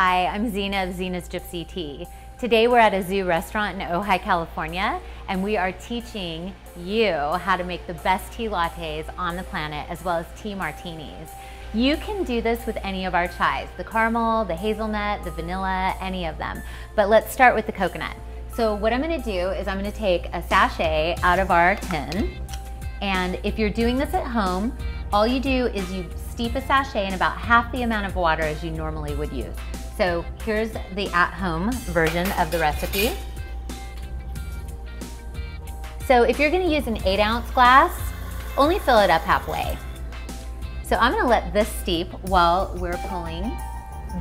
Hi, I'm Zena of Zena's Gypsy Tea. Today we're at a zoo restaurant in Ojai, California, and we are teaching you how to make the best tea lattes on the planet, as well as tea martinis. You can do this with any of our chais, the caramel, the hazelnut, the vanilla, any of them. But let's start with the coconut. So what I'm gonna do is I'm gonna take a sachet out of our tin, and if you're doing this at home, all you do is you steep a sachet in about half the amount of water as you normally would use. So here's the at-home version of the recipe. So if you're gonna use an 8-ounce glass, only fill it up halfway. So I'm gonna let this steep while we're pulling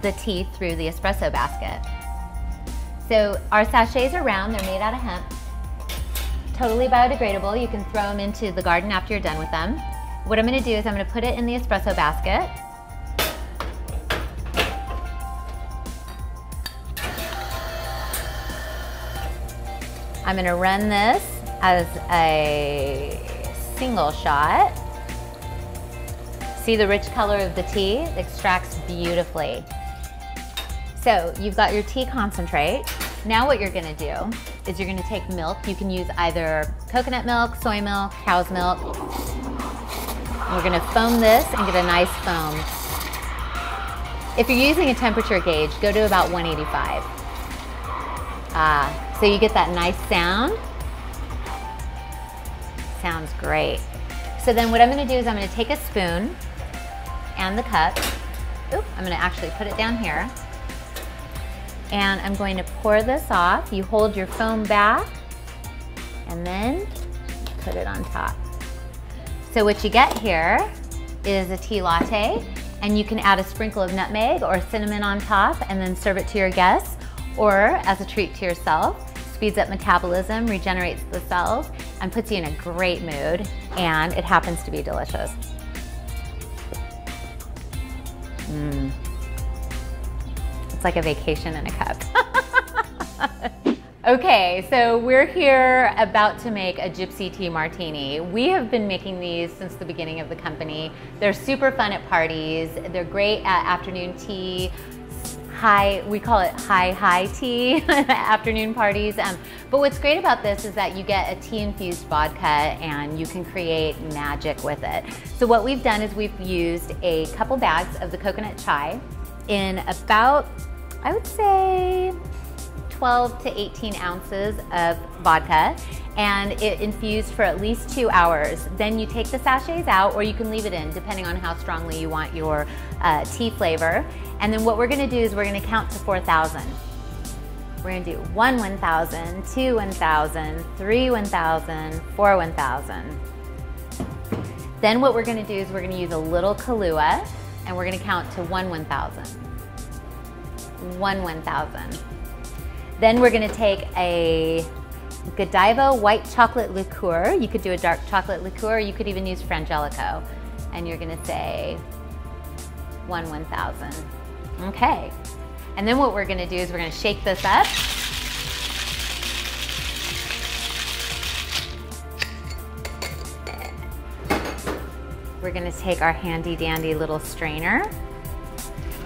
the tea through the espresso basket. So our sachets are round, they're made out of hemp. Totally biodegradable, you can throw them into the garden after you're done with them. What I'm gonna do is I'm gonna put it in the espresso basket. I'm gonna run this as a single shot. See the rich color of the tea? It extracts beautifully. So you've got your tea concentrate. Now what you're gonna do is you're gonna take milk. You can use either coconut milk, soy milk, cow's milk. We're gonna foam this and get a nice foam. If you're using a temperature gauge, go to about 185. So you get that nice sound. Sounds great. So then what I'm gonna do is I'm gonna take a spoon and the cup. Oop, I'm gonna actually put it down here. And I'm going to pour this off. You hold your foam back and then put it on top. So what you get here is a tea latte, and you can add a sprinkle of nutmeg or cinnamon on top and then serve it to your guests, or as a treat to yourself. Speeds up metabolism, regenerates the cells, and puts you in a great mood, and it happens to be delicious. It's like a vacation in a cup. Okay, so we're here about to make a gypsy tea martini. We have been making these since the beginning of the company. They're super fun at parties. They're great at afternoon tea. We call it high tea afternoon parties. But what's great about this is that you get a tea-infused vodka and you can create magic with it. So what we've done is we've used a couple bags of the coconut chai in about, I would say, 12 to 18 ounces of vodka, and it infused for at least 2 hours. Then you take the sachets out, or you can leave it in depending on how strongly you want your tea flavor. And then what we're gonna do is we're gonna count to 4,000. We're gonna do 1 1,000, 2 1,000, 3 1,000, 4 1,000. Then what we're gonna do is we're gonna use a little Kahlua, and we're gonna count to 1 1,000. 1 1,000. Then we're gonna take a Godiva white chocolate liqueur. You could do a dark chocolate liqueur, or you could even use Frangelico. And you're gonna say 1 1,000. Okay. And then what we're gonna do is we're gonna shake this up. We're gonna take our handy dandy little strainer.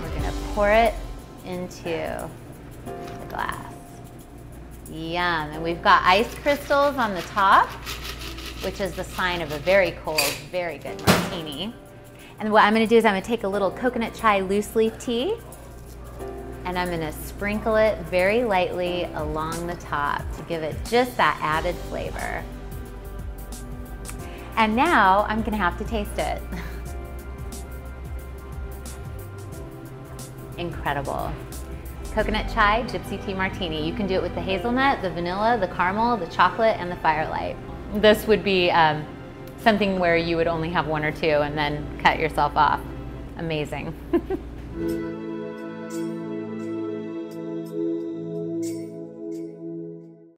We're gonna pour it into the glass. Yum, and we've got ice crystals on the top, which is the sign of a very cold, very good martini. And what I'm gonna do is I'm gonna take a little coconut chai loose leaf tea, and I'm gonna sprinkle it very lightly along the top to give it just that added flavor. And now I'm gonna have to taste it. Incredible. Coconut chai gypsy tea martini. You can do it with the hazelnut, the vanilla, the caramel, the chocolate, and the firelight. This would be something where you would only have 1 or 2 and then cut yourself off. Amazing.